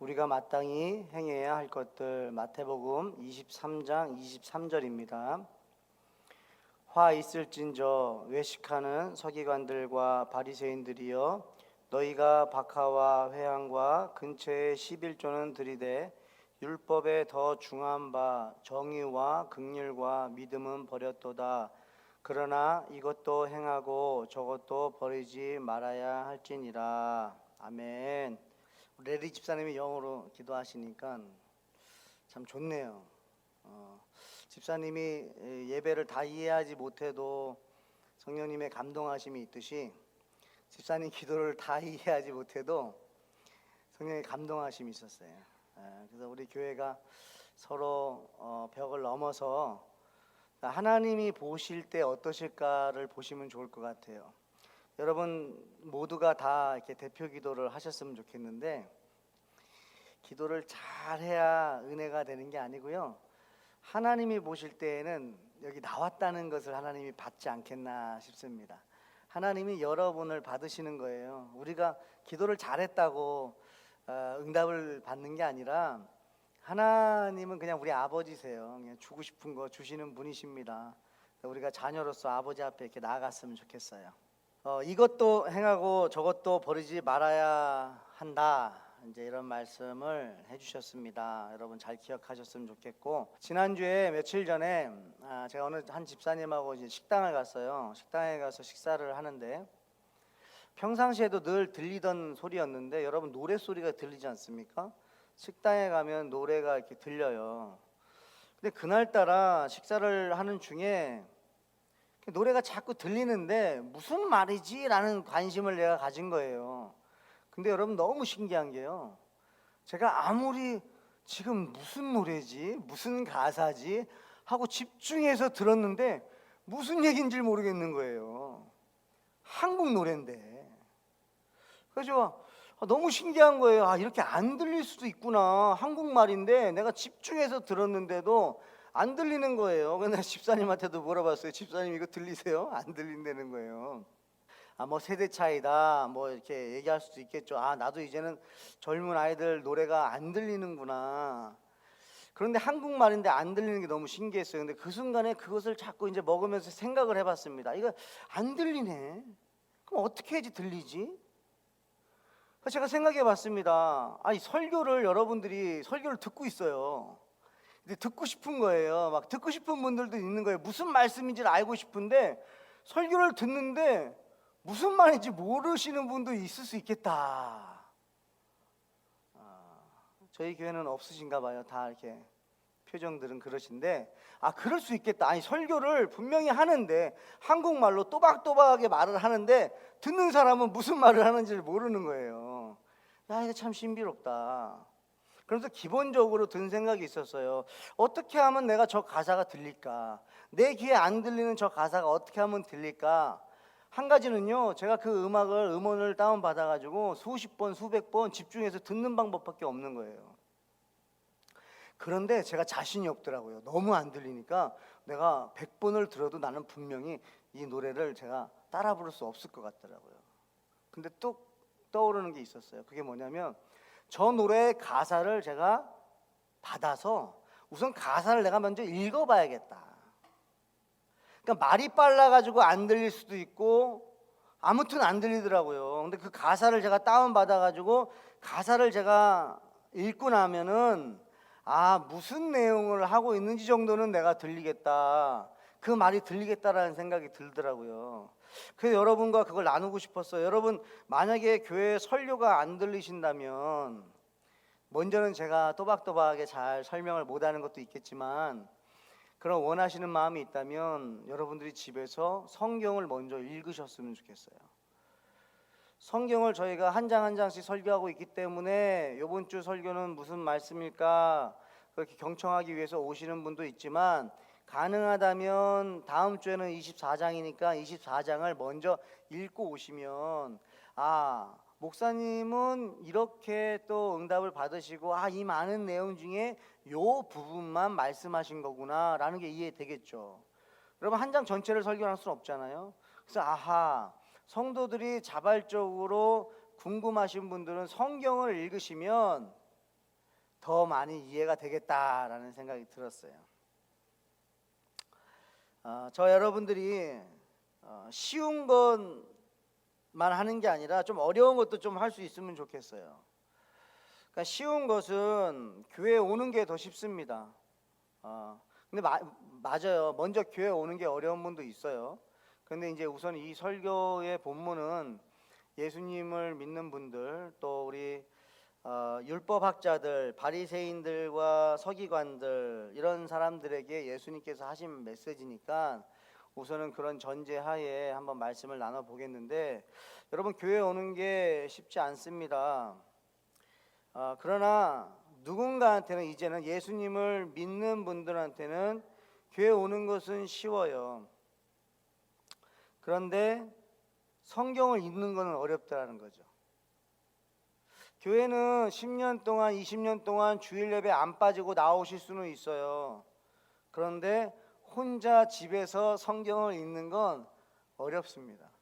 우리가 마땅히 행해야 할 것들, 마태복음 23장 23절입니다. 화 있을진저 외식하는 서기관들과 바리새인들이여, 너희가 박하와 회향과 근처에 11조는 들이되 율법에 더 중한 바 정의와 긍휼과 믿음은 버렸도다. 그러나 이것도 행하고 저것도 버리지 말아야 할지니라. 아멘. 레리 집사님이 영어로 기도하시니까 참 좋네요. 집사님이 예배를 다 이해하지 못해도 성령님의 감동하심이 있듯이, 집사님 기도를 다 이해하지 못해도 성령의 감동하심이 있었어요. 그래서 우리 교회가 서로 벽을 넘어서 하나님이 보실 때 어떠실까를 보시면 좋을 것 같아요. 여러분 모두가 다 이렇게 대표 기도를 하셨으면 좋겠는데, 기도를 잘해야 은혜가 되는 게 아니고요, 하나님이 보실 때에는 여기 나왔다는 것을 하나님이 받지 않겠나 싶습니다. 하나님이 여러분을 받으시는 거예요. 우리가 기도를 잘했다고 응답을 받는 게 아니라, 하나님은 그냥 우리 아버지세요. 그냥 주고 싶은 거 주시는 분이십니다. 우리가 자녀로서 아버지 앞에 이렇게 나아갔으면 좋겠어요. 이것도 행하고 저것도 버리지 말아야 한다, 이제 이런 말씀을 해주셨습니다. 여러분 잘 기억하셨으면 좋겠고, 지난주에 며칠 전에 제가 어느 한 집사님하고 이제 식당을 갔어요. 식당에 가서 식사를 하는데, 평상시에도 늘 들리던 소리였는데, 여러분 노래 소리가 들리지 않습니까? 식당에 가면 노래가 이렇게 들려요. 근데 그날따라 식사를 하는 중에 노래가 자꾸 들리는데 무슨 말이지? 라는 관심을 내가 가진 거예요. 근데 여러분 너무 신기한 게요, 제가 아무리 지금 무슨 노래지? 무슨 가사지? 하고 집중해서 들었는데 무슨 얘기인지 모르겠는 거예요. 한국 노래인데. 그래서 너무 신기한 거예요. 이렇게 안 들릴 수도 있구나. 한국말인데 내가 집중해서 들었는데도 안 들리는 거예요. 그래서 집사님한테도 물어봤어요. 집사님 이거 들리세요? 안 들린다는 거예요. 뭐 세대 차이다 뭐 이렇게 얘기할 수도 있겠죠. 나도 이제는 젊은 아이들 노래가 안 들리는구나. 그런데 한국말인데 안 들리는 게 너무 신기했어요. 근데 그 순간에 그것을 자꾸 이제 먹으면서 생각을 해봤습니다. 이거 안 들리네. 그럼 어떻게 해야지 들리지? 그래서 제가 생각해 봤습니다. 설교를 여러분들이 설교를 듣고 있어요. 근데 듣고 싶은 거예요. 막 듣고 싶은 분들도 있는 거예요. 무슨 말씀인지를 알고 싶은데 설교를 듣는데 무슨 말인지 모르시는 분도 있을 수 있겠다. 저희 교회는 없으신가 봐요. 다 이렇게 표정들은 그러신데, 그럴 수 있겠다. 설교를 분명히 하는데 한국말로 또박또박하게 말을 하는데 듣는 사람은 무슨 말을 하는지를 모르는 거예요. 이거 참 신비롭다. 그래서 기본적으로 든 생각이 있었어요. 어떻게 하면 내가 저 가사가 들릴까? 내 귀에 안 들리는 저 가사가 어떻게 하면 들릴까? 한 가지는요, 제가 그 음원을 다운받아가지고 수십 번, 수백 번 집중해서 듣는 방법밖에 없는 거예요. 그런데 제가 자신이 없더라고요. 너무 안 들리니까 내가 100번을 들어도 나는 분명히 이 노래를 제가 따라 부를 수 없을 것 같더라고요. 근데 또 떠오르는 게 있었어요. 그게 뭐냐면, 저 노래의 가사를 제가 받아서 우선 가사를 내가 먼저 읽어봐야겠다. 그러니까 말이 빨라가지고 안 들릴 수도 있고 아무튼 안 들리더라고요. 근데 그 가사를 제가 다운받아가지고 가사를 제가 읽고 나면은 무슨 내용을 하고 있는지 정도는 내가 들리겠다, 그 말이 들리겠다라는 생각이 들더라고요. 그래서 여러분과 그걸 나누고 싶었어요. 여러분 만약에 교회 설교가 안 들리신다면, 먼저는 제가 또박또박하게 잘 설명을 못하는 것도 있겠지만, 그런 원하시는 마음이 있다면 여러분들이 집에서 성경을 먼저 읽으셨으면 좋겠어요. 성경을 저희가 한 장 한 장씩 설교하고 있기 때문에 이번 주 설교는 무슨 말씀일까 그렇게 경청하기 위해서 오시는 분도 있지만, 가능하다면 다음 주에는 24장이니까 24장을 먼저 읽고 오시면, 목사님은 이렇게 또 응답을 받으시고 이 많은 내용 중에 요 부분만 말씀하신 거구나 라는 게 이해되겠죠. 여러분 한 장 전체를 설교할 수는 없잖아요. 그래서 성도들이 자발적으로 궁금하신 분들은 성경을 읽으시면 더 많이 이해가 되겠다라는 생각이 들었어요. 저 여러분들이 쉬운 것만 하는 게 아니라 좀 어려운 것도 좀 할 수 있으면 좋겠어요. 그러니까 쉬운 것은 교회 오는 게 더 쉽습니다. 근데 맞아요. 먼저 교회 오는 게 어려운 분도 있어요. 근데 이제 우선 이 설교의 본문은 예수님을 믿는 분들, 또 우리 율법학자들, 바리새인들과 서기관들, 이런 사람들에게 예수님께서 하신 메시지니까 우선은 그런 전제하에 한번 말씀을 나눠 보겠는데, 여러분, 교회 오는 게 쉽지 않습니다. 그러나 누군가한테는, 이제는 예수님을 믿는 분들한테는 교회 오는 것은 쉬워요. 그런데 성경을 읽는 것은 어렵다는 거죠. 교회는 10년 동안, 20년 동안 주일 예배 안 빠지고 나오실 수는 있어요. 그런데 혼자 집에서 성경을 읽는 건 어렵습니다.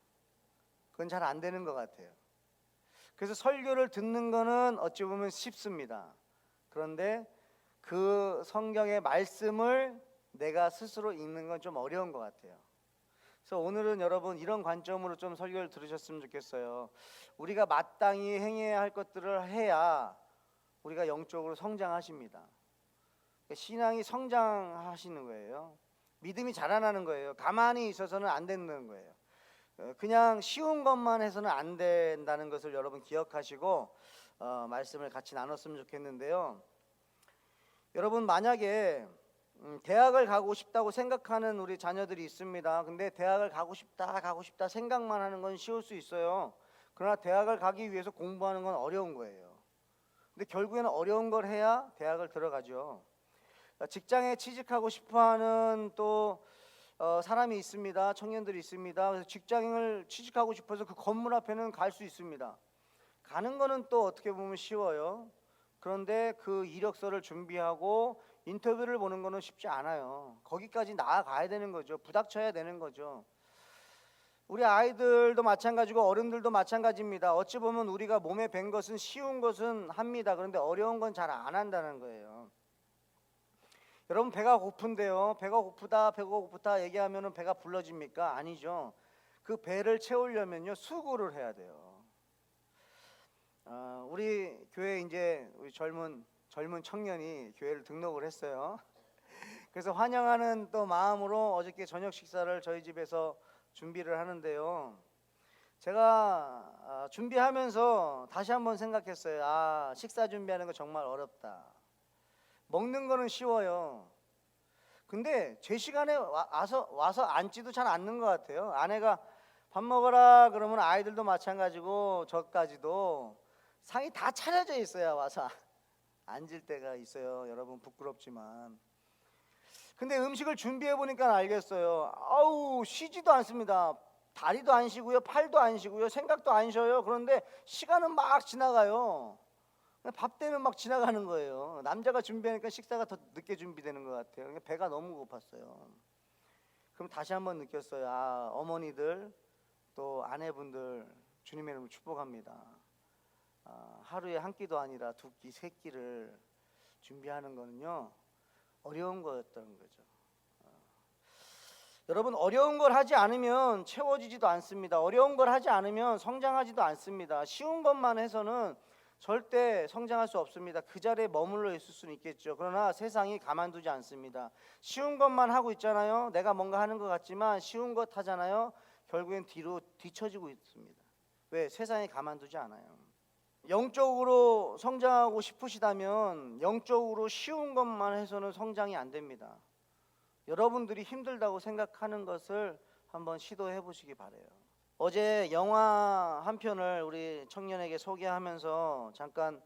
그건 잘 안 되는 것 같아요. 그래서 설교를 듣는 거는 어찌 보면 쉽습니다. 그런데 그 성경의 말씀을 내가 스스로 읽는 건 좀 어려운 것 같아요. 그래서 오늘은 여러분 이런 관점으로 좀 설교를 들으셨으면 좋겠어요. 우리가 마땅히 행해야 할 것들을 해야 우리가 영적으로 성장하십니다. 신앙이 성장하시는 거예요. 믿음이 자라나는 거예요. 가만히 있어서는 안 되는 거예요. 그냥 쉬운 것만 해서는 안 된다는 것을 여러분 기억하시고 말씀을 같이 나눴으면 좋겠는데요. 여러분, 만약에 대학을 가고 싶다고 생각하는 우리 자녀들이 있습니다. 근데 대학을 가고 싶다 생각만 하는 건 쉬울 수 있어요. 그러나 대학을 가기 위해서 공부하는 건 어려운 거예요. 근데 결국에는 어려운 걸 해야 대학을 들어가죠. 직장에 취직하고 싶어하는 또 사람이 있습니다. 청년들이 있습니다. 그래서 직장을 취직하고 싶어서 그 건물 앞에는 갈 수 있습니다. 가는 거는 또 어떻게 보면 쉬워요. 그런데 그 이력서를 준비하고 인터뷰를 보는 거는 쉽지 않아요. 거기까지 나아가야 되는 거죠. 부닥쳐야 되는 거죠. 우리 아이들도 마찬가지고 어른들도 마찬가지입니다. 어찌 보면 우리가 몸에 밴 것은 쉬운 것은 합니다. 그런데 어려운 건 잘 안 한다는 거예요. 여러분, 배가 고픈데요. 배가 고프다 얘기하면 배가 불러집니까? 아니죠. 그 배를 채우려면요, 수고를 해야 돼요. 우리 교회 이제 우리 젊은 청년이 교회를 등록을 했어요. 그래서 환영하는 또 마음으로 어저께 저녁 식사를 저희 집에서 준비를 하는데요. 제가 준비하면서 다시 한번 생각했어요. 식사 준비하는 거 정말 어렵다. 먹는 거는 쉬워요. 근데 제 시간에 와서 앉지도 잘 않는 것 같아요. 아내가 밥 먹어라 그러면 아이들도 마찬가지고 저까지도 상이 다 차려져 있어야 와서 앉을 때가 있어요. 여러분, 부끄럽지만. 근데 음식을 준비해 보니까 알겠어요. 쉬지도 않습니다. 다리도 안 쉬고요, 팔도 안 쉬고요, 생각도 안 쉬어요. 그런데 시간은 막 지나가요. 밥 때문에 막 지나가는 거예요. 남자가 준비하니까 식사가 더 늦게 준비되는 것 같아요. 배가 너무 고팠어요. 그럼 다시 한번 느꼈어요. 어머니들 또 아내분들 주님의 이름으로 축복합니다. 하루에 한 끼도 아니라 두 끼, 세 끼를 준비하는 거는요, 어려운 거였던 거죠. 여러분, 어려운 걸 하지 않으면 채워지지도 않습니다. 어려운 걸 하지 않으면 성장하지도 않습니다. 쉬운 것만 해서는 절대 성장할 수 없습니다. 그 자리에 머물러 있을 수는 있겠죠. 그러나 세상이 가만두지 않습니다. 쉬운 것만 하고 있잖아요. 내가 뭔가 하는 것 같지만 쉬운 것 하잖아요. 결국엔 뒤로 뒤처지고 있습니다. 왜? 세상이 가만두지 않아요. 영적으로 성장하고 싶으시다면 영적으로 쉬운 것만 해서는 성장이 안 됩니다. 여러분들이 힘들다고 생각하는 것을 한번 시도해 보시기 바라요. 어제 영화 한 편을 우리 청년에게 소개하면서 잠깐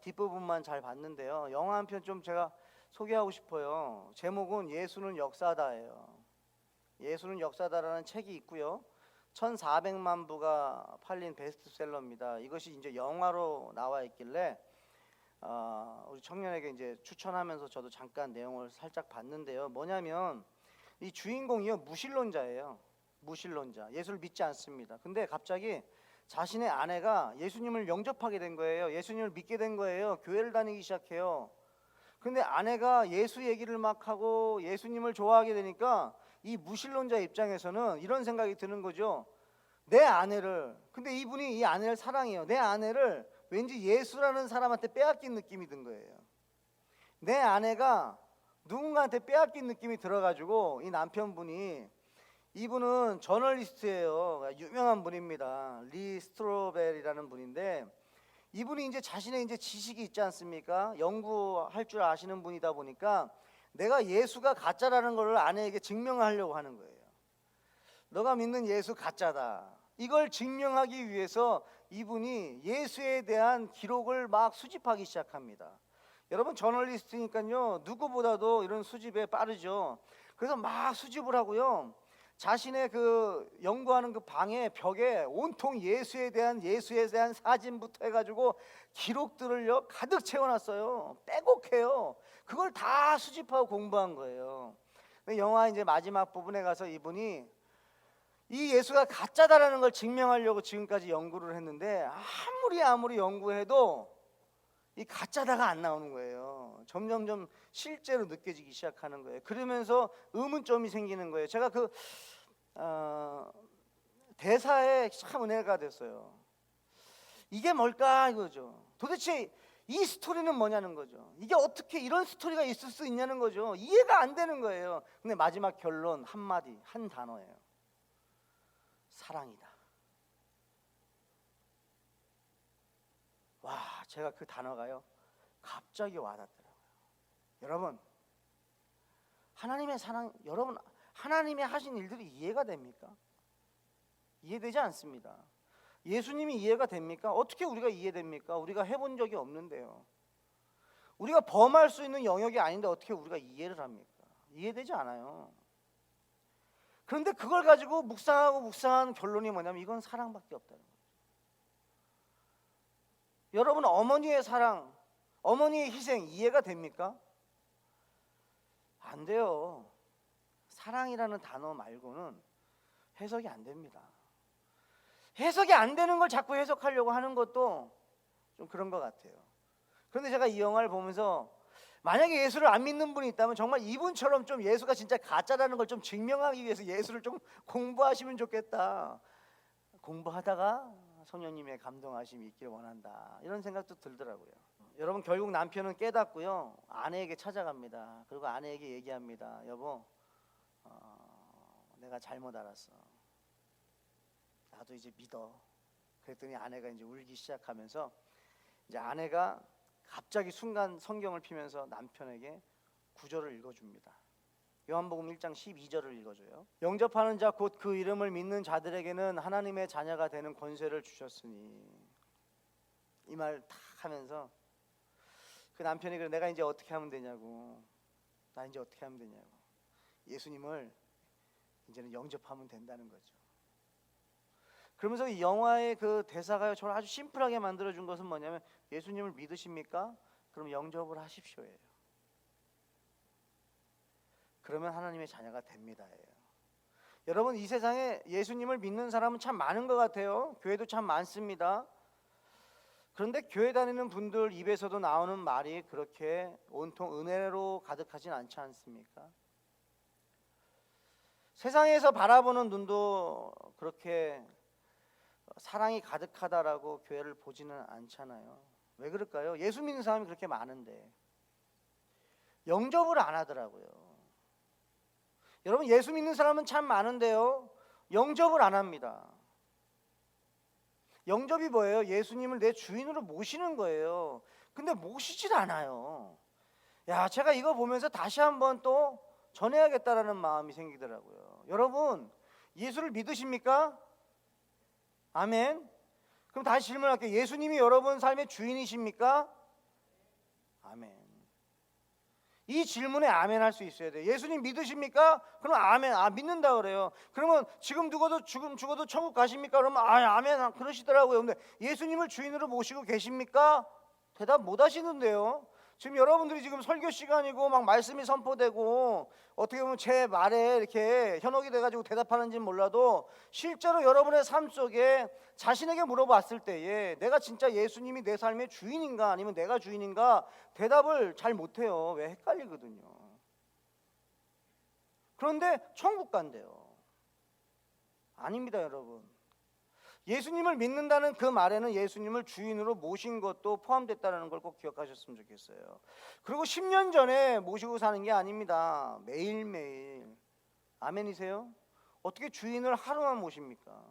뒷부분만 잘 봤는데요. 영화 한 편 좀 제가 소개하고 싶어요. 제목은 예수는 역사다예요. 예수는 역사다라는 책이 있고요. 1,400만 부가 팔린 베스트셀러입니다. 이것이 이제 영화로 나와 있길래 우리 청년에게 이제 추천하면서 저도 잠깐 내용을 살짝 봤는데요. 뭐냐면 이 주인공이요, 무신론자예요. 무신론자. 예수를 믿지 않습니다. 근데 갑자기 자신의 아내가 예수님을 영접하게 된 거예요. 예수님을 믿게 된 거예요. 교회를 다니기 시작해요. 근데 아내가 예수 얘기를 막 하고 예수님을 좋아하게 되니까 이 무신론자 입장에서는 이런 생각이 드는 거죠. 내 아내를, 근데 이분이 이 아내를 사랑해요. 내 아내를 왠지 예수라는 사람한테 빼앗긴 느낌이 든 거예요. 내 아내가 누군가한테 빼앗긴 느낌이 들어가지고 이 남편분이, 이분은 저널리스트예요. 유명한 분입니다. 리 스트로벨이라는 분인데, 이분이 이제 자신의 이제 지식이 있지 않습니까? 연구할 줄 아시는 분이다 보니까 내가 예수가 가짜라는 걸 아내에게 증명하려고 하는 거예요. 너가 믿는 예수 가짜다. 이걸 증명하기 위해서 이분이 예수에 대한 기록을 막 수집하기 시작합니다. 여러분, 저널리스트니까요, 누구보다도 이런 수집에 빠르죠. 그래서 막 수집을 하고요, 자신의 그 연구하는 그 방에 벽에 온통 예수에 대한 사진부터 해가지고 기록들을요 가득 채워놨어요. 빼곡해요. 그걸 다 수집하고 공부한 거예요. 영화 이제 마지막 부분에 가서 이분이 이 예수가 가짜다라는 걸 증명하려고 지금까지 연구를 했는데, 아무리 연구해도 이 가짜다가 안 나오는 거예요. 점점점 실제로 느껴지기 시작하는 거예요. 그러면서 의문점이 생기는 거예요. 제가 그 대사에 참 은혜가 됐어요. 이게 뭘까 이거죠. 도대체 이 스토리는 뭐냐는 거죠. 이게 어떻게 이런 스토리가 있을 수 있냐는 거죠. 이해가 안 되는 거예요. 근데 마지막 결론 한마디, 한 단어예요. 사랑이다. 와, 제가 그 단어가요 갑자기 와닿더라고요. 여러분, 하나님의 사랑, 여러분 하나님이 하신 일들이 이해가 됩니까? 이해되지 않습니다. 예수님이 이해가 됩니까? 어떻게 우리가 이해됩니까? 우리가 해본 적이 없는데요. 우리가 범할 수 있는 영역이 아닌데 어떻게 우리가 이해를 합니까? 이해되지 않아요. 그런데 그걸 가지고 묵상한 결론이 뭐냐면 이건 사랑밖에 없다는 거예요. 여러분, 어머니의 사랑, 어머니의 희생 이해가 됩니까? 안 돼요. 사랑이라는 단어 말고는 해석이 안 됩니다. 해석이 안 되는 걸 자꾸 해석하려고 하는 것도 좀 그런 것 같아요. 그런데 제가 이 영화를 보면서 만약에 예수를 안 믿는 분이 있다면 정말 이분처럼 좀 예수가 진짜 가짜라는 걸 좀 증명하기 위해서 예수를 좀 공부하시면 좋겠다. 공부하다가 성령님의 감동하심이 있기를 원한다. 이런 생각도 들더라고요. 여러분, 결국 남편은 깨닫고요, 아내에게 찾아갑니다. 그리고 아내에게 얘기합니다. 여보, 내가 잘못 알았어. 나도 이제 믿어. 그랬더니 아내가 이제 울기 시작하면서 이제 아내가 갑자기 순간 성경을 피면서 남편에게 구절을 읽어줍니다. 요한복음 1장 12절을 읽어줘요. 영접하는 자 곧 그 이름을 믿는 자들에게는 하나님의 자녀가 되는 권세를 주셨으니, 이 말 딱 하면서 그 남편이 그래, 내가 이제 어떻게 하면 되냐고, 나 이제 어떻게 하면 되냐고, 예수님을 이제는 영접하면 된다는 거죠. 그러면서 이 영화의 그 대사가 저를 아주 심플하게 만들어준 것은 뭐냐면, 예수님을 믿으십니까? 그럼 영접을 하십시오예요. 그러면 하나님의 자녀가 됩니다예요. 여러분, 이 세상에 예수님을 믿는 사람은 참 많은 것 같아요. 교회도 참 많습니다. 그런데 교회 다니는 분들 입에서도 나오는 말이 그렇게 온통 은혜로 가득하진 않지 않습니까? 세상에서 바라보는 눈도 그렇게 사랑이 가득하다라고 교회를 보지는 않잖아요. 왜 그럴까요? 예수 믿는 사람이 그렇게 많은데 영접을 안 하더라고요. 여러분, 예수 믿는 사람은 참 많은데요, 영접을 안 합니다. 영접이 뭐예요? 예수님을 내 주인으로 모시는 거예요. 근데 모시질 않아요. 야, 제가 이거 보면서 다시 한번 또 전해야겠다라는 마음이 생기더라고요. 여러분, 예수를 믿으십니까? 아멘. 그럼 다시 질문할게요. 예수님이 여러분 삶의 주인이십니까? 아멘. 이 질문에 아멘 할 수 있어야 돼요. 예수님 믿으십니까? 그럼 아멘. 믿는다 그래요. 그러면 지금 죽어도 천국 가십니까? 그러면 아멘 그러시더라고요. 근데 예수님을 주인으로 모시고 계십니까? 대답 못 하시는데요. 지금 여러분들이 지금 설교 시간이고 막 말씀이 선포되고 어떻게 보면 제 말에 이렇게 현혹이 돼가지고 대답하는지는 몰라도 실제로 여러분의 삶 속에 자신에게 물어봤을 때에 내가 진짜 예수님이 내 삶의 주인인가 아니면 내가 주인인가 대답을 잘 못해요. 왜? 헷갈리거든요. 그런데 천국 간대요. 아닙니다, 여러분. 예수님을 믿는다는 그 말에는 예수님을 주인으로 모신 것도 포함됐다는 걸 꼭 기억하셨으면 좋겠어요. 그리고 10년 전에 모시고 사는 게 아닙니다. 매일매일. 아멘이세요? 어떻게 주인을 하루만 모십니까?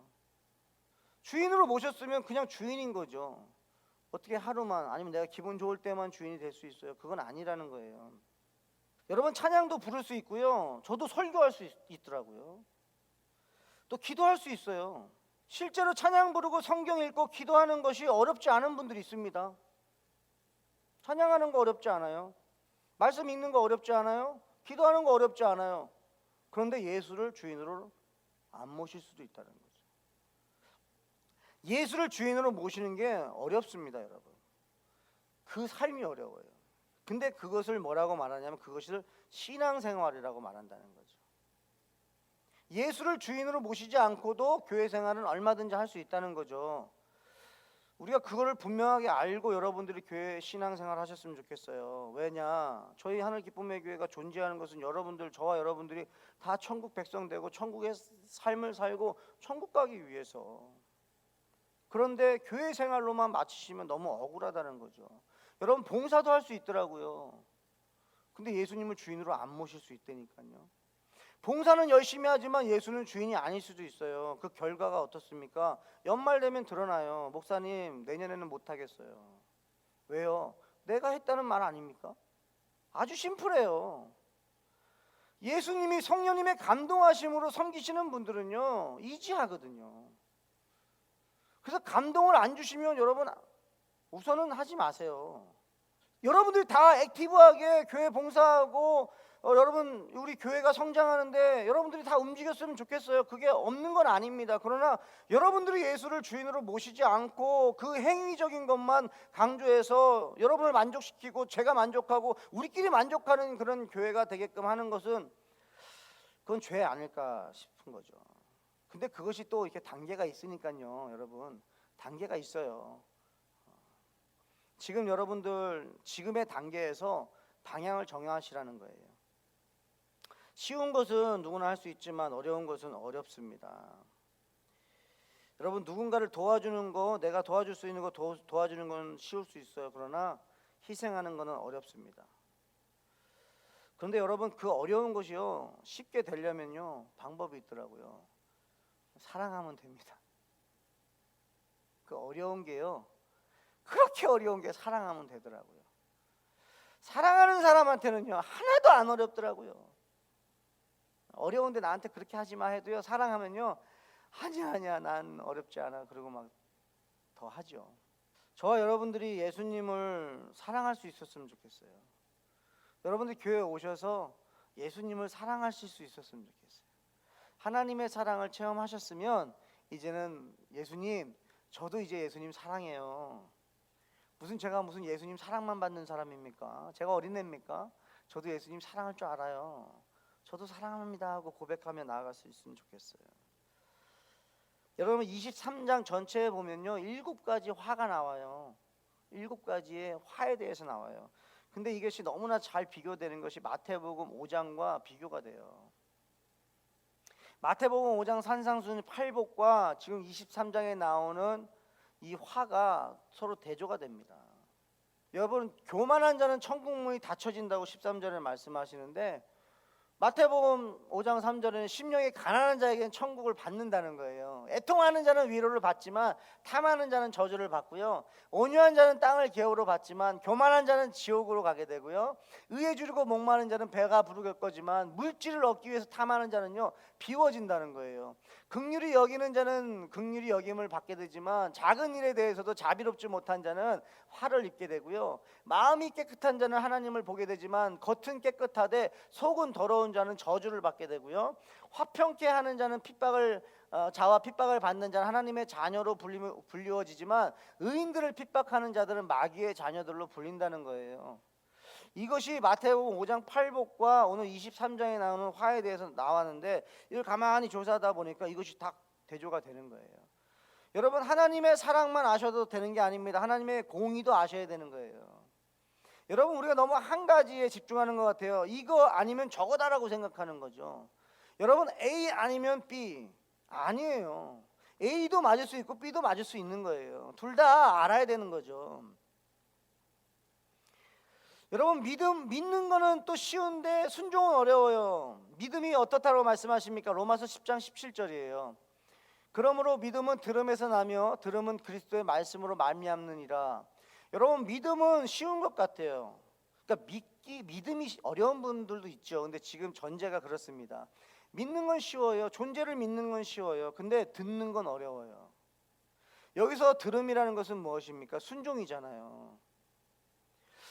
주인으로 모셨으면 그냥 주인인 거죠. 어떻게 하루만 아니면 내가 기분 좋을 때만 주인이 될 수 있어요? 그건 아니라는 거예요. 여러분 찬양도 부를 수 있고요. 저도 설교할 수 있더라고요. 또 기도할 수 있어요. 실제로 찬양 부르고 성경 읽고 기도하는 것이 어렵지 않은 분들이 있습니다. 찬양하는 거 어렵지 않아요. 말씀 읽는 거 어렵지 않아요. 기도하는 거 어렵지 않아요. 그런데 예수를 주인으로 안 모실 수도 있다는 거죠. 예수를 주인으로 모시는 게 어렵습니다, 여러분. 그 삶이 어려워요. 근데 그것을 뭐라고 말하냐면 그것을 신앙생활이라고 말한다는 거죠. 예수를 주인으로 모시지 않고도 교회 생활은 얼마든지 할 수 있다는 거죠. 우리가 그거를 분명하게 알고 여러분들이 교회 신앙생활 하셨으면 좋겠어요. 왜냐? 저희 하늘 기쁨의 교회가 존재하는 것은 여러분들, 저와 여러분들이 다 천국 백성 되고 천국의 삶을 살고 천국 가기 위해서. 그런데 교회 생활로만 마치시면 너무 억울하다는 거죠. 여러분 봉사도 할 수 있더라고요. 근데 예수님을 주인으로 안 모실 수 있다니까요. 봉사는 열심히 하지만 예수는 주인이 아닐 수도 있어요. 그 결과가 어떻습니까? 연말 되면 드러나요. 목사님 내년에는 못하겠어요. 왜요? 내가 했다는 말 아닙니까? 아주 심플해요. 예수님이 성령님의 감동하심으로 섬기시는 분들은요 이지하거든요. 그래서 감동을 안 주시면 여러분 우선은 하지 마세요. 여러분들이 다 액티브하게 교회 봉사하고 여러분 우리 교회가 성장하는데 여러분들이 다 움직였으면 좋겠어요. 그게 없는 건 아닙니다. 그러나 여러분들이 예수를 주인으로 모시지 않고 그 행위적인 것만 강조해서 여러분을 만족시키고 제가 만족하고 우리끼리 만족하는 그런 교회가 되게끔 하는 것은 그건 죄 아닐까 싶은 거죠. 근데 그것이 또 이렇게 단계가 있으니까요. 여러분 단계가 있어요. 지금 여러분들 지금의 단계에서 방향을 정하시라는 거예요. 쉬운 것은 누구나 할 수 있지만 어려운 것은 어렵습니다. 여러분 누군가를 도와주는 거, 내가 도와줄 수 있는 거 도와주는 건 쉬울 수 있어요. 그러나 희생하는 거는 어렵습니다. 그런데 여러분 그 어려운 것이요 쉽게 되려면요 방법이 있더라고요. 사랑하면 됩니다. 그 어려운 게요 그렇게 어려운 게 사랑하면 되더라고요. 사랑하는 사람한테는요 하나도 안 어렵더라고요. 어려운데 나한테 그렇게 하지 마 해도요 사랑하면요 아니야 난 어렵지 않아 그러고 막 더 하죠. 저와 여러분들이 예수님을 사랑할 수 있었으면 좋겠어요. 여러분들 교회에 오셔서 예수님을 사랑하실 수 있었으면 좋겠어요. 하나님의 사랑을 체험하셨으면 이제는 예수님 저도 이제 예수님 사랑해요. 제가 무슨 예수님 사랑만 받는 사람입니까? 제가 어린애입니까? 저도 예수님 사랑할 줄 알아요. 저도 사랑합니다 하고 고백하며 나아갈 수 있으면 좋겠어요. 여러분 23장 전체에 보면요 7가지 화가 나와요. 7가지의 화에 대해서 나와요. 근데 이것이 너무나 잘 비교되는 것이 마태복음 5장과 비교가 돼요. 마태복음 5장 산상수훈 팔복과 지금 23장에 나오는 이 화가 서로 대조가 됩니다. 여러분 교만한 자는 천국 문이 닫혀진다고 13절에 말씀하시는데 마태복음 5장 3절에는 심령이 가난한 자에게는 천국을 받는다는 거예요. 애통하는 자는 위로를 받지만 탐하는 자는 저주를 받고요. 온유한 자는 땅을 기업으로 받지만 교만한 자는 지옥으로 가게 되고요. 의에 주르고 목마른 자는 배가 부르게 거지만 물질을 얻기 위해서 탐하는 자는요 비워진다는 거예요. 긍휼히 여기는 자는 긍휼히 여김을 받게 되지만 작은 일에 대해서도 자비롭지 못한 자는 화를 입게 되고요. 마음이 깨끗한 자는 하나님을 보게 되지만 겉은 깨끗하되 속은 더러운 자는 저주를 받게 되고요. 화평케 하는 자는 자와 핍박을 받는 자는 하나님의 자녀로 불리워지지만 의인들을 핍박하는 자들은 마귀의 자녀들로 불린다는 거예요. 이것이 마태복음 5장 8복과 오늘 23장에 나오는 화에 대해서 나왔는데, 이걸 가만히 조사하다 보니까 이것이 다 대조가 되는 거예요. 여러분, 하나님의 사랑만 아셔도 되는 게 아닙니다. 하나님의 공의도 아셔야 되는 거예요. 여러분, 우리가 너무 한 가지에 집중하는 것 같아요. 이거 아니면 저거다라고 생각하는 거죠. 여러분, A 아니면 B 아니에요. A도 맞을 수 있고 B도 맞을 수 있는 거예요. 둘 다 알아야 되는 거죠. 여러분, 믿는 거는 또 쉬운데 순종은 어려워요. 믿음이 어떻다고 말씀하십니까? 로마서 10장 17절이에요. 그러므로 믿음은 들음에서 나며 들음은 그리스도의 말씀으로 말미암느니라. 여러분, 믿음은 쉬운 것 같아요. 그러니까 믿음이 어려운 분들도 있죠. 근데 지금 전제가 그렇습니다. 믿는 건 쉬워요. 존재를 믿는 건 쉬워요. 근데 듣는 건 어려워요. 여기서 들음이라는 것은 무엇입니까? 순종이잖아요.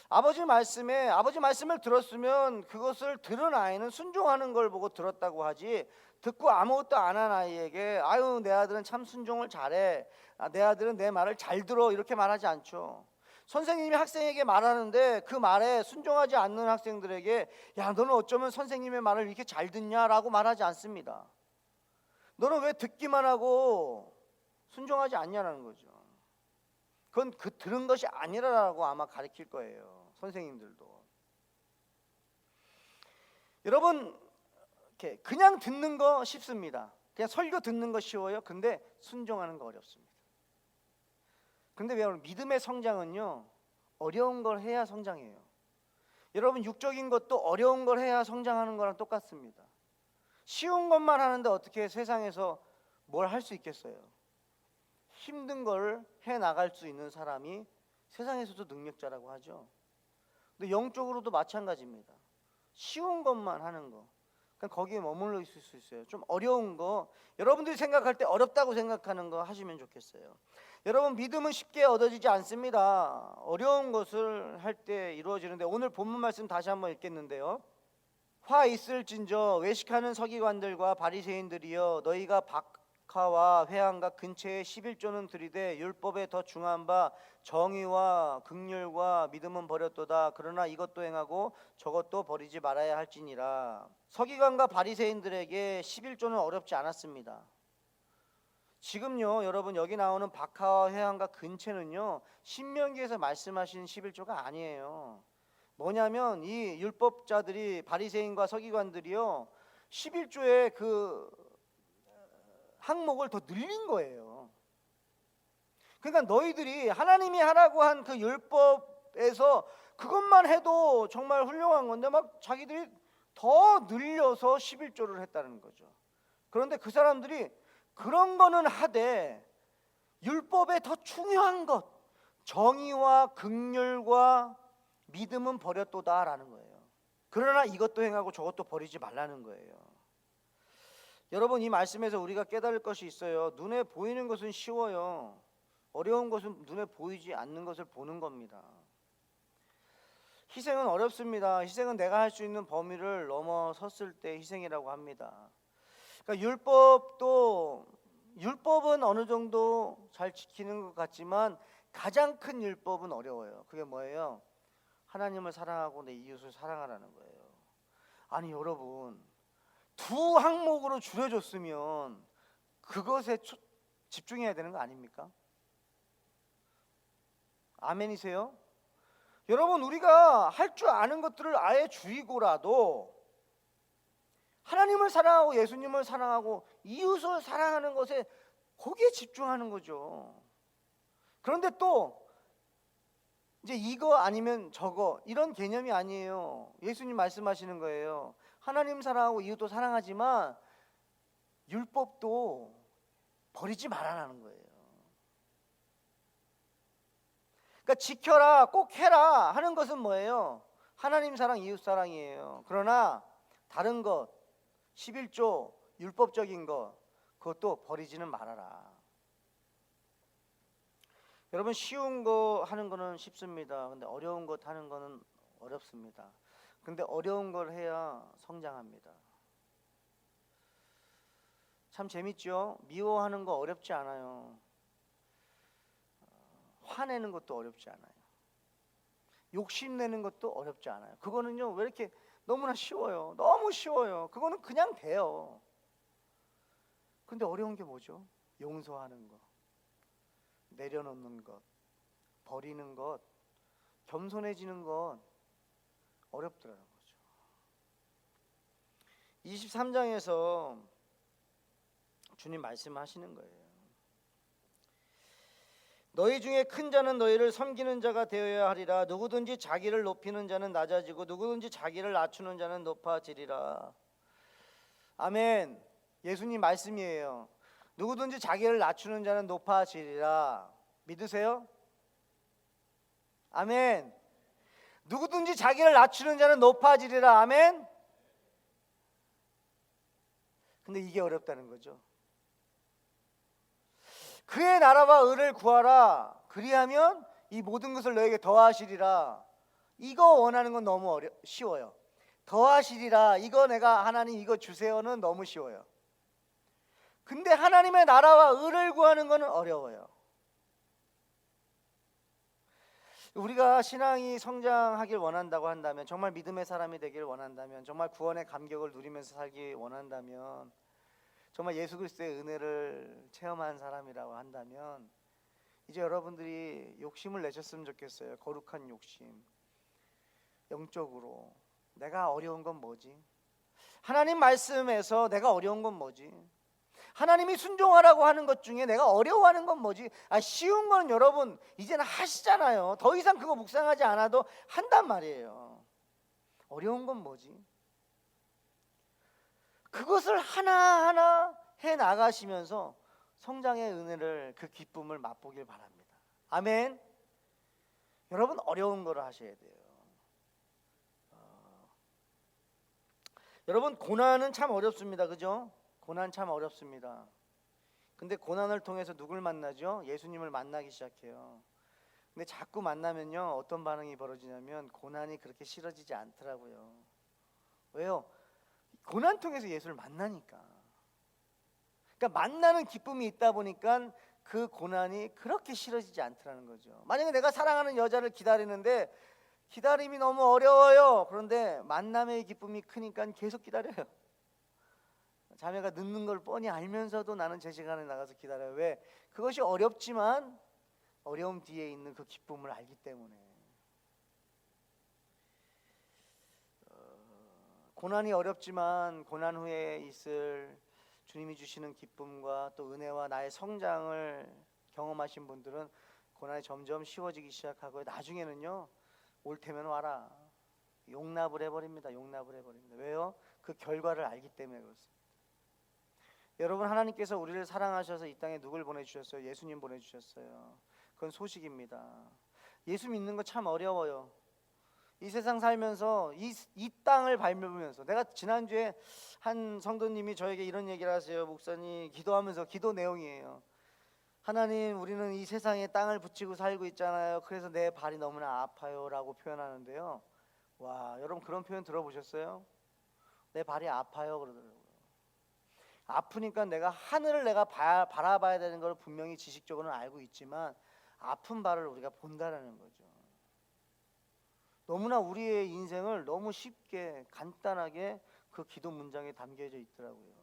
아버지 말씀을 들었으면 그것을 들은 아이는 순종하는 걸 보고 들었다고 하지, 듣고 아무것도 안 한 아이에게 아유 내 아들은 참 순종을 잘해, 내 아들은 내 말을 잘 들어, 이렇게 말하지 않죠. 선생님이 학생에게 말하는데 그 말에 순종하지 않는 학생들에게 야 너는 어쩌면 선생님의 말을 이렇게 잘 듣냐라고 말하지 않습니다. 너는 왜 듣기만 하고 순종하지 않냐라는 거죠. 그건 그 들은 것이 아니라고 아마 가르칠 거예요, 선생님들도. 여러분, 이렇게 그냥 듣는 거 쉽습니다. 그냥 설교 듣는 거 쉬워요. 근데 순종하는 거 어렵습니다. 근데 왜 믿음의 성장은요, 어려운 걸 해야 성장해요. 여러분, 육적인 것도 어려운 걸 해야 성장하는 거랑 똑같습니다. 쉬운 것만 하는데 어떻게 세상에서 뭘 할 수 있겠어요? 힘든 걸 해 나갈 수 있는 사람이 세상에서도 능력자라고 하죠. 근데 영적으로도 마찬가지입니다. 쉬운 것만 하는 거, 그냥 거기에 머물러 있을 수 있어요. 좀 어려운 거, 여러분들이 생각할 때 어렵다고 생각하는 거 하시면 좋겠어요. 여러분, 믿음은 쉽게 얻어지지 않습니다. 어려운 것을 할 때 이루어지는데, 오늘 본문 말씀 다시 한번 읽겠는데요. 화 있을진저 외식하는 서기관들과 바리새인들이여, 너희가 박하와 회당과 근처에 11조는 들이되 율법에 더 중한 바 정의와 긍휼과 믿음은 버렸도다. 그러나 이것도 행하고 저것도 버리지 말아야 할지니라. 서기관과 바리새인들에게 11조는 어렵지 않았습니다. 지금요, 여러분, 여기 나오는 박하와 회당과 근처는요, 신명기에서 말씀하신 11조가 아니에요. 뭐냐면 이 율법자들이, 바리새인과 서기관들이요, 11조의 그 항목을 더 늘린 거예요. 그러니까 너희들이 하나님이 하라고 한 그 율법에서 그것만 해도 정말 훌륭한 건데 막 자기들이 더 늘려서 11조를 했다는 거죠. 그런데 그 사람들이 그런 거는 하되 율법에 더 중요한 것, 정의와 긍휼과 믿음은 버렸도다라는 거예요. 그러나 이것도 행하고 저것도 버리지 말라는 거예요. 여러분, 이 말씀에서 우리가 깨달을 것이 있어요. 눈에 보이는 것은 쉬워요. 어려운 것은 눈에 보이지 않는 것을 보는 겁니다. 희생은 어렵습니다. 희생은 내가 할 수 있는 범위를 넘어섰을 때 희생이라고 합니다. 그러니까 율법은 어느 정도 잘 지키는 것 같지만 가장 큰 율법은 어려워요. 그게 뭐예요? 하나님을 사랑하고 내 이웃을 사랑하라는 거예요. 아니 여러분, 두 항목으로 줄여줬으면 그것에 집중해야 되는 거 아닙니까? 아멘이세요? 여러분, 우리가 할 줄 아는 것들을 아예 줄이고라도 하나님을 사랑하고 예수님을 사랑하고 이웃을 사랑하는 것에 거기에 집중하는 거죠. 그런데 또 이제 이거 아니면 저거 이런 개념이 아니에요. 예수님 말씀하시는 거예요. 하나님 사랑하고 이웃도 사랑하지만 율법도 버리지 말아라는 거예요. 그러니까 지켜라, 꼭 해라 하는 것은 뭐예요? 하나님 사랑, 이웃 사랑이에요. 그러나 다른 것, 11조 율법적인 것, 그것도 버리지는 말아라. 여러분, 쉬운 거 하는 거는 쉽습니다. 근데 어려운 것 하는 거는 어렵습니다. 근데 어려운 걸 해야 성장합니다. 참 재밌죠? 미워하는 거 어렵지 않아요. 화내는 것도 어렵지 않아요. 욕심내는 것도 어렵지 않아요. 그거는요 왜 이렇게 너무나 쉬워요. 너무 쉬워요. 그거는 그냥 돼요. 근데 어려운 게 뭐죠? 용서하는 것, 내려놓는 것, 버리는 것, 겸손해지는 것 어렵더라는 거죠. 23장에서 주님 말씀하시는 거예요. 너희 중에 큰 자는 너희를 섬기는 자가 되어야 하리라. 누구든지 자기를 높이는 자는 낮아지고 누구든지 자기를 낮추는 자는 높아지리라. 아멘. 예수님 말씀이에요. 누구든지 자기를 낮추는 자는 높아지리라. 믿으세요? 아멘. 누구든지 자기를 낮추는 자는 높아지리라. 아멘. 근데 이게 어렵다는 거죠. 그의 나라와 의를 구하라. 그리하면 이 모든 것을 너에게 더하시리라. 이거 원하는 건 너무 쉬워요. 더하시리라. 이거 내가 하나님 이거 주세요는 너무 쉬워요. 근데 하나님의 나라와 의를 구하는 거는 어려워요. 우리가 신앙이 성장하길 원한다고 한다면, 정말 믿음의 사람이 되길 원한다면, 정말 구원의 감격을 누리면서 살기 원한다면, 정말 예수 그리스도의 은혜를 체험한 사람이라고 한다면 이제 여러분들이 욕심을 내셨으면 좋겠어요. 거룩한 욕심. 영적으로 내가 어려운 건 뭐지? 하나님 말씀에서 내가 어려운 건 뭐지? 하나님이 순종하라고 하는 것 중에 내가 어려워하는 건 뭐지? 쉬운 건 여러분 이제는 하시잖아요. 더 이상 그거 묵상하지 않아도 한단 말이에요. 어려운 건 뭐지? 그것을 하나하나 해 나가시면서 성장의 은혜를, 그 기쁨을 맛보길 바랍니다. 아멘. 여러분 어려운 거를 하셔야 돼요. 여러분 고난은 참 어렵습니다. 그죠? 고난 참 어렵습니다. 근데 고난을 통해서 누굴 만나죠? 예수님을 만나기 시작해요. 근데 자꾸 만나면요 어떤 반응이 벌어지냐면 고난이 그렇게 싫어지지 않더라고요. 왜요? 고난 통해서 예수를 만나니까. 그러니까 만나는 기쁨이 있다 보니까 그 고난이 그렇게 싫어지지 않더라는 거죠. 만약에 내가 사랑하는 여자를 기다리는데 기다림이 너무 어려워요. 그런데 만남의 기쁨이 크니까 계속 기다려요. 자매가 늦는 걸 뻔히 알면서도 나는 제 시간에 나가서 기다려요. 왜? 그것이 어렵지만 어려움 뒤에 있는 그 기쁨을 알기 때문에. 고난이 어렵지만 고난 후에 있을 주님이 주시는 기쁨과 또 은혜와 나의 성장을 경험하신 분들은 고난이 점점 쉬워지기 시작하고 나중에는요 올 테면 와라 용납을 해버립니다. 용납을 해버립니다. 왜요? 그 결과를 알기 때문에 그렇습니다. 여러분 하나님께서 우리를 사랑하셔서 이 땅에 누굴 보내주셨어요? 예수님 보내주셨어요. 그건 소식입니다. 예수 믿는 거 참 어려워요. 이 세상 살면서 이 땅을 밟으면서, 내가 지난주에 한 성도님이 저에게 이런 얘기를 하세요. 목사님 기도하면서, 기도 내용이에요. 하나님 우리는 이 세상에 땅을 붙이고 살고 있잖아요. 그래서 내 발이 너무나 아파요 라고 표현하는데요. 와 여러분 그런 표현 들어보셨어요? 내 발이 아파요 그러더라고요. 아프니까 내가 하늘을 내가 바라봐야 되는 걸 분명히 지식적으로는 알고 있지만 아픈 발을 우리가 본다라는 거죠. 너무나 우리의 인생을 너무 쉽게 간단하게 그 기도 문장에 담겨져 있더라고요.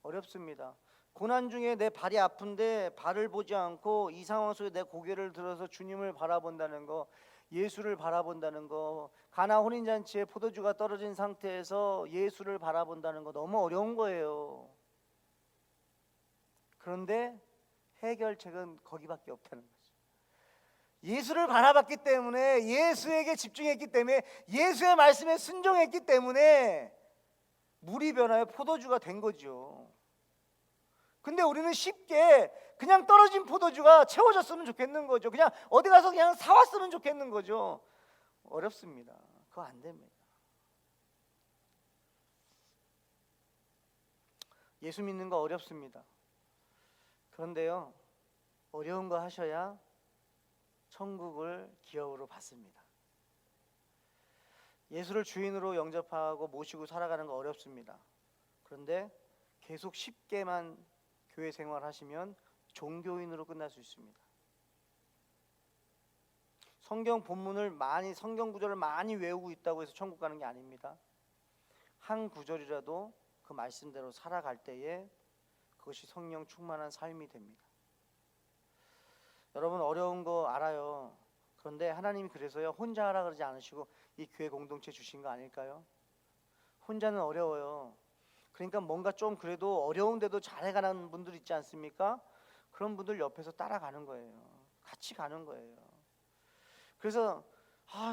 어렵습니다. 고난 중에 내 발이 아픈데 발을 보지 않고 이 상황 속에 내 고개를 들어서 주님을 바라본다는 거, 예수를 바라본다는 거, 가나 혼인잔치에 포도주가 떨어진 상태에서 예수를 바라본다는 거 너무 어려운 거예요. 그런데 해결책은 거기밖에 없다는 거죠. 예수를 바라봤기 때문에, 예수에게 집중했기 때문에, 예수의 말씀에 순종했기 때문에 물이 변하여 포도주가 된 거죠. 근데 우리는 쉽게 그냥 떨어진 포도주가 채워졌으면 좋겠는 거죠. 그냥 어디 가서 그냥 사왔으면 좋겠는 거죠. 어렵습니다. 그거 안 됩니다. 예수 믿는 거 어렵습니다. 그런데요, 어려운 거 하셔야 천국을 기업으로 받습니다. 예수를 주인으로 영접하고 모시고 살아가는 거 어렵습니다. 그런데 계속 쉽게만 교회 생활하시면 종교인으로 끝날 수 있습니다. 성경 본문을 많이, 성경 구절을 많이 외우고 있다고 해서 천국 가는 게 아닙니다. 한 구절이라도 그 말씀대로 살아갈 때에 그것이 성령 충만한 삶이 됩니다. 여러분 어려운 거 알아요. 그런데 하나님이 그래서요 혼자 하라 그러지 않으시고 이 교회 공동체 주신 거 아닐까요? 혼자는 어려워요. 그러니까 뭔가 좀 그래도 어려운데도 잘해가는 분들 있지 않습니까? 그런 분들 옆에서 따라가는 거예요. 같이 가는 거예요. 그래서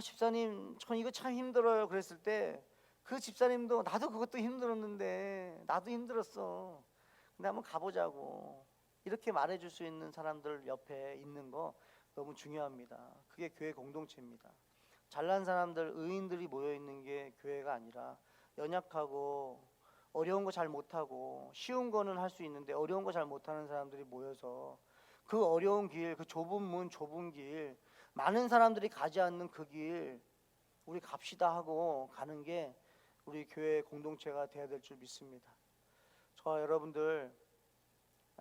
집사님 전 이거 참 힘들어요 그랬을 때 그 집사님도 나도 그것도 힘들었는데 나도 힘들었어 근데 한번 가보자고 이렇게 말해줄 수 있는 사람들 옆에 있는 거 너무 중요합니다. 그게 교회 공동체입니다. 잘난 사람들, 의인들이 모여있는 게 교회가 아니라 연약하고 어려운 거 잘 못하고 쉬운 거는 할 수 있는데 어려운 거 잘 못하는 사람들이 모여서 그 어려운 길, 그 좁은 문, 좁은 길, 많은 사람들이 가지 않는 그 길 우리 갑시다 하고 가는 게 우리 교회 공동체가 돼야 될 줄 믿습니다. 저와 여러분들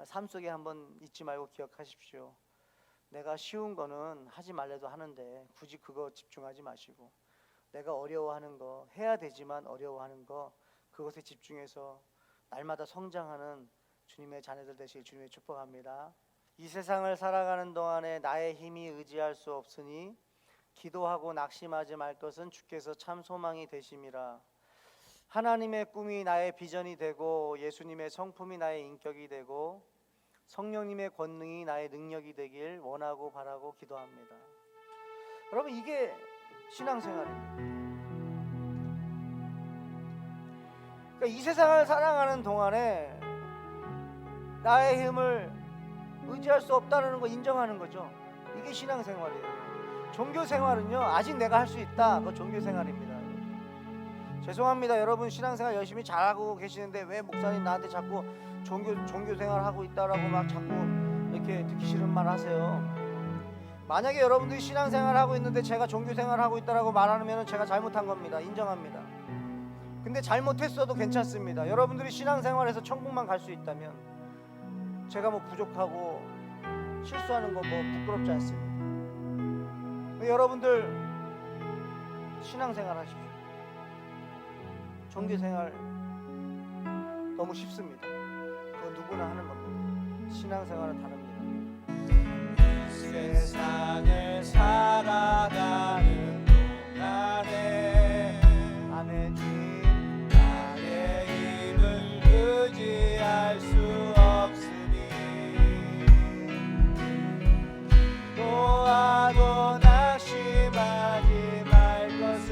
삶 속에 한번 잊지 말고 기억하십시오. 내가 쉬운 거는 하지 말래도 하는데 굳이 그거 집중하지 마시고 내가 어려워하는 거, 해야 되지만 어려워하는 거, 그것에 집중해서 날마다 성장하는 주님의 자녀들 되시길 주님의 축복합니다. 이 세상을 살아가는 동안에 나의 힘이 의지할 수 없으니 기도하고 낙심하지 말 것은 주께서 참 소망이 되심이라. 하나님의 꿈이 나의 비전이 되고 예수님의 성품이 나의 인격이 되고 성령님의 권능이 나의 능력이 되길 원하고 바라고 기도합니다. 여러분 이게 신앙생활입니다. 그러니까 이 세상을 살아가는 동안에 나의 힘을 의지할 수 없다는 거 인정하는 거죠. 이게 신앙생활이에요. 종교생활은요 아직 내가 할 수 있다. 그거 종교생활입니다. 죄송합니다. 여러분 신앙생활 열심히 잘하고 계시는데 왜 목사님 나한테 자꾸 종교생활 하고 있다라고 막 자꾸 이렇게 듣기 싫은 말 하세요. 만약에 여러분들이 신앙생활 하고 있는데 제가 종교생활 하고 있다라고 말하면 제가 잘못한 겁니다. 인정합니다. 근데 잘못했어도 괜찮습니다. 여러분들이 신앙생활에서 천국만 갈 수 있다면 제가 뭐 부족하고 실수하는 거 뭐 부끄럽지 않습니다. 여러분들 신앙생활 하십시오. 종교생활 너무 쉽습니다. 그거 누구나 하는 겁니다. 신앙생활은 다릅니다. 세상을 살아가는 동안에 아멘 주님 나의 힘을 의지할 수 없으니 또하고 낙심하지 말 것은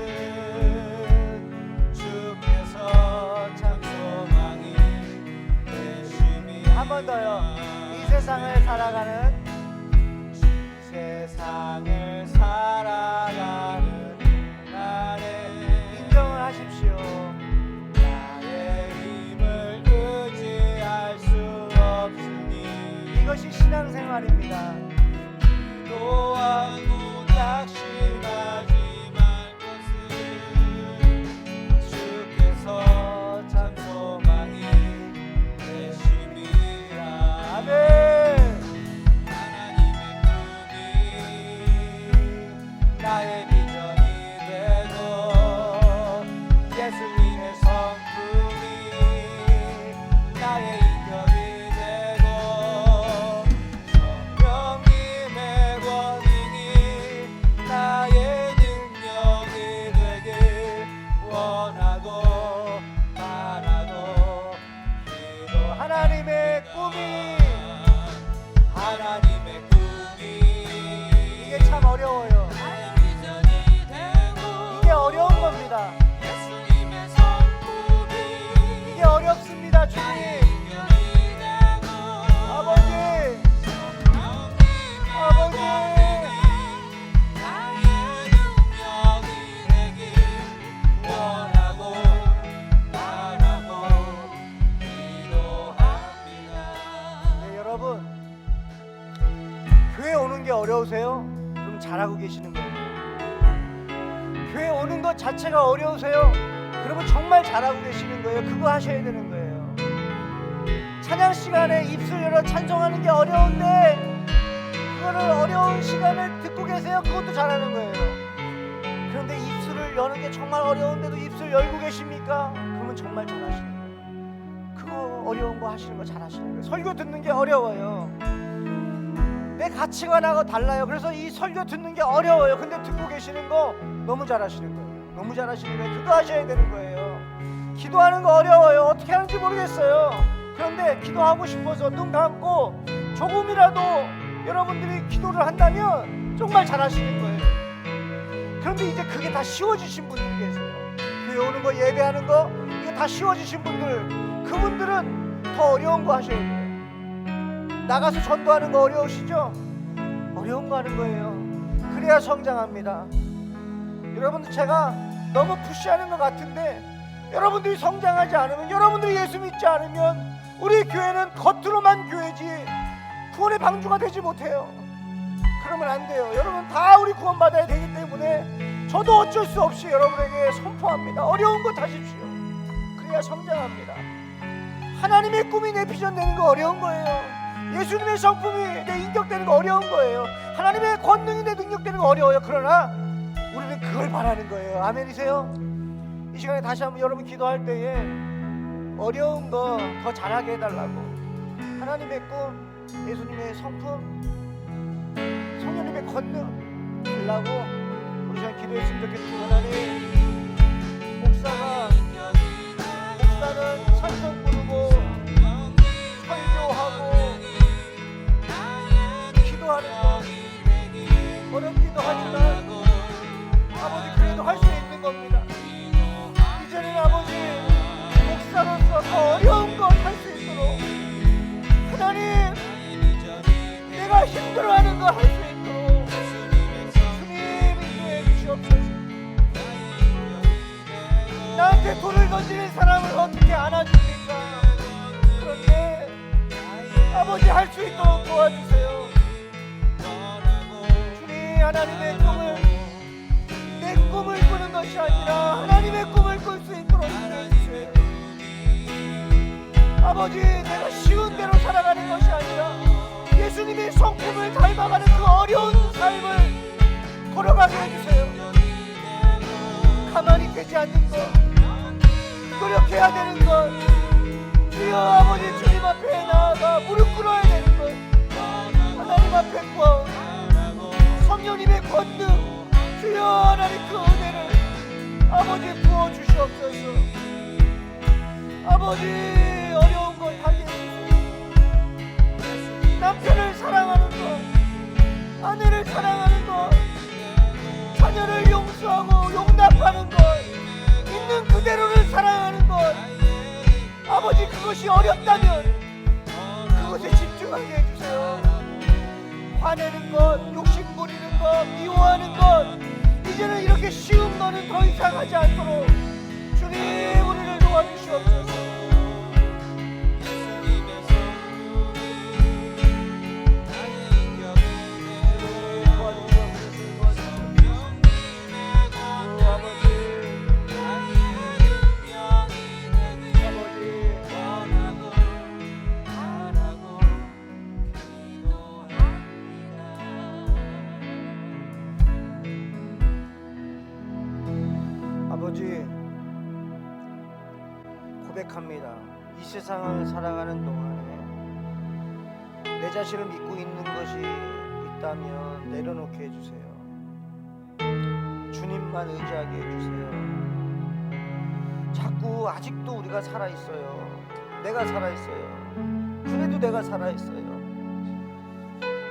주께서 참 소망이 되심이. 한 번 더요. 이 세상을 살아가는 세상을 살아가는 동안에 인정을 하십시오. 나의 힘을 의지할 수 없으니 이것이 신앙생활입니다. 기도하고 낙심하지 말 것은 주께서 참 소망이 되심이라. 아멘. 나의 비전이 되고 예수님의 성품이 나의 인격이 되고 성령님의 권능이 나의 능력이 되길 원하고 바라고 기도. 하나님의 꿈이 하나님의 꿈이 이게 참 어려워요. 이게 어려운 겁니다. 예수님의 성품이 이게 어렵습니다, 주님. 아버지, 아버지. 나의 능력이 되길 원하고 바라고 기도합니다. 네, 여러분 교회 오는 게 어려우세요? 그럼 잘하고 계시는 거예요. 교회 오는 것 자체가 어려우세요? 그러면 정말 잘하고 계시는 거예요. 그거 하셔야 되는 거예요. 찬양 시간에 입술 열어 찬송하는 게 어려운데 그거 이거를 어려운 시간을 듣고 계세요. 그것도 잘하는 거예요. 그런데 입술을 여는 게 정말 어려운데도 입술 열고 계십니까? 그러면 정말 잘하시는 거예요. 그거 어려운 거 하시는 거 잘하시는 거예요. 설교 듣는 게 어려워요. 내 가치관하고 달라요. 그래서 이 설교 듣는 게 어려워요. 근데 듣고 계시는 거 너무 잘하시는 거예요. 너무 잘하시는 거예요. 그거 하셔야 되는 거예요. 기도하는 거 어려워요. 어떻게 하는지 모르겠어요. 그런데 기도하고 싶어서 눈 감고 조금이라도 여러분들이 기도를 한다면 정말 잘하시는 거예요. 그런데 이제 그게 다 쉬워지신 분들이 계세요. 교회 오는 거, 예배하는 거, 이게 다 쉬워지신 분들, 그분들은 더 어려운 거 하셔야 돼요. 나가서 전도하는 거 어려우시죠? 어려운 거 하는 거예요. 그래야 성장합니다. 여러분들, 제가 너무 푸시하는 것 같은데 여러분들이 성장하지 않으면, 여러분들이 예수 믿지 않으면 우리 교회는 겉으로만 교회지 구원의 방주가 되지 못해요. 그러면 안 돼요. 여러분 다 우리 구원받아야 되기 때문에 저도 어쩔 수 없이 여러분에게 선포합니다. 어려운 것 하십시오. 그래야 성장합니다. 하나님의 꿈이 내 비전 되는 거 어려운 거예요. 예수님의 성품이 내 인격 되는 거 어려운 거예요. 하나님의 권능이 내 능력 되는 거 어려워요. 그러나 우리는 그걸 바라는 거예요. 아멘이세요? 이 시간에 다시 한번 여러분 기도할 때에 어려운 거 더 잘하게 해달라고, 하나님의 꿈, 예수님의 성품, 성령님의 권능 달라고 우리 시간 기도했으면 좋겠습니다. 하나님, 목사는 찬송 부르고 설교하고 기도하는 거 어렵기도 하지만 아버지 그래도 할 수 있는 겁니다. 이제는 아버지 목사로서 더 어려운 것 할 수 있도록, 하나님 내가 힘들어하는 거 할 수 있도록 주님 인도해 주시옵소서. 나한테 돌을 던지는 사람을 어떻게 안아줍니까? 그런데 아버지 할 수 있도록 도와주세요. 주님, 하나님의 꿈을 내 꿈을 꾸는 것이 아니라 하나님의 꿈을 꿀 수 있도록 도와주세요. 아버지, 내가 쉬운 대로 살아가는 것이 아니라 예수님의 성품을 닮아가는 그 어려운 삶을 걸어가게 해주세요. 가만히 되지 않는 것, 노력해야 되는 것, 주여 아버지 주님 앞에 나아가 무릎 꿇어야 되는 것, 하나님 앞에 구하오. 성령님의 권능, 주여 하나님 그 은혜를 아버지 부어 주시옵소서. 아버지 어려운 것 하게 해주세요. 남편을 사랑하는 것, 아내를 사랑하는 것, 자녀를 용서하고 용납하는 것, 있는 그대로를 사랑하는 것, 아버지 그것이 어렵다면 그것에 집중하게 해주세요. 화내는 것, 욕심 부리는 것, 미워하는 것, 이제는 이렇게 쉬운 거는 더 이상 하지 않도록 주님 우리를 도와주시옵소서. 아버지, 고백합니다. 이 세상을 살아가는 동안에 내 자신을 믿고 있는 것이 있다면 내려놓게 해주세요. 주님만 의지하게 해주세요. 자꾸 아직도 우리가 살아있어요. 내가 살아있어요. 그래도 내가 살아있어요.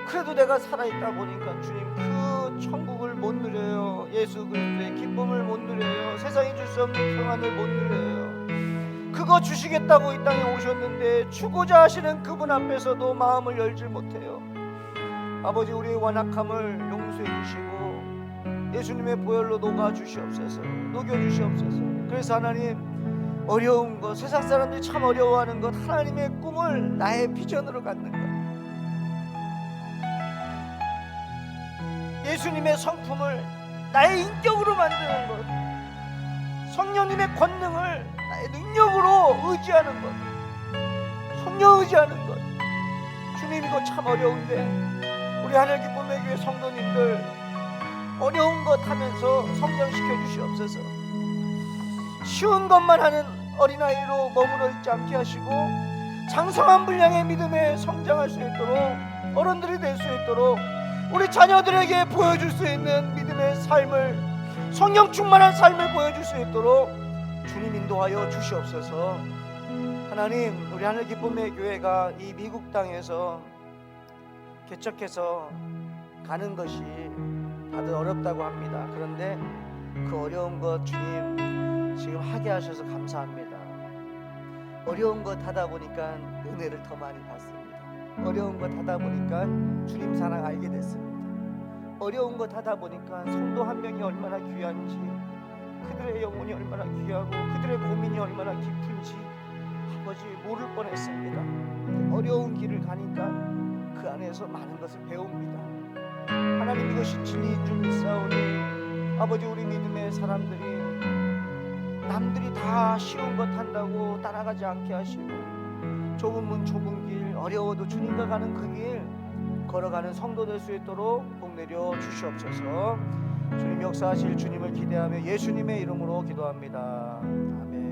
그래도 내가 살아있다 보니까 주님 그 천국을 못 누려요. 예수 그리스도의 기쁨을 못 누려요. 세상이 줄 수 없는 평안을 못 누려요. 그거 주시겠다고 이 땅에 오셨는데 주고자 하시는 그분 앞에서도 마음을 열지 못해요. 아버지, 우리의 완악함을 용서해 주시고 예수님의 보혈로 녹아 주시옵소서. 녹여 주시옵소서. 그래서 하나님, 어려운 것, 세상 사람들이 참 어려워하는 것, 하나님의 꿈을 나의 비전으로 갖는 것, 예수님의 성품을 나의 인격으로 만드는 것, 성령님의 권능을 나의 능력으로 의지하는 것, 성령 의지하는 것. 주님, 이거 참 어려운데 우리 하늘 기쁨의 교회 성도님들 어려운 것 하면서 성장시켜 주시옵소서. 쉬운 것만 하는 어린아이로 머무러 있지 않게 하시고 장성한 분량의 믿음에 성장할 수 있도록, 어른들이 될 수 있도록 우리 자녀들에게 보여줄 수 있는 믿음의 삶을, 성령 충만한 삶을 보여줄 수 있도록 주님 인도하여 주시옵소서. 하나님, 우리 하늘 기쁨의 교회가 이 미국 땅에서 개척해서 가는 것이 다들 어렵다고 합니다. 그런데 그 어려운 것 주님 지금 하게 하셔서 감사합니다. 어려운 것 하다 보니까 은혜를 더 많이 받습니다. 어려운 것 하다 보니까 주님 사랑 알게 됐습니다. 어려운 것 하다 보니까 성도 한 명이 얼마나 귀한지, 그들의 영혼이 얼마나 귀하고 그들의 고민이 얼마나 깊은지 아버지 모를 뻔했습니다. 어려운 길을 가니까 그 안에서 많은 것을 배웁니다. 하나님, 이것이 진리인 줄 믿사오니 아버지, 우리 믿음의 사람들이 남들이 다 쉬운 것 한다고 따라가지 않게 하시고 좁은 문 좁은 길, 어려워도 주님과 가는 그 길 걸어가는 성도 될 수 있도록 복 내려 주시옵소서. 주님 역사하실 주님을 기대하며 예수님의 이름으로 기도합니다. 아멘.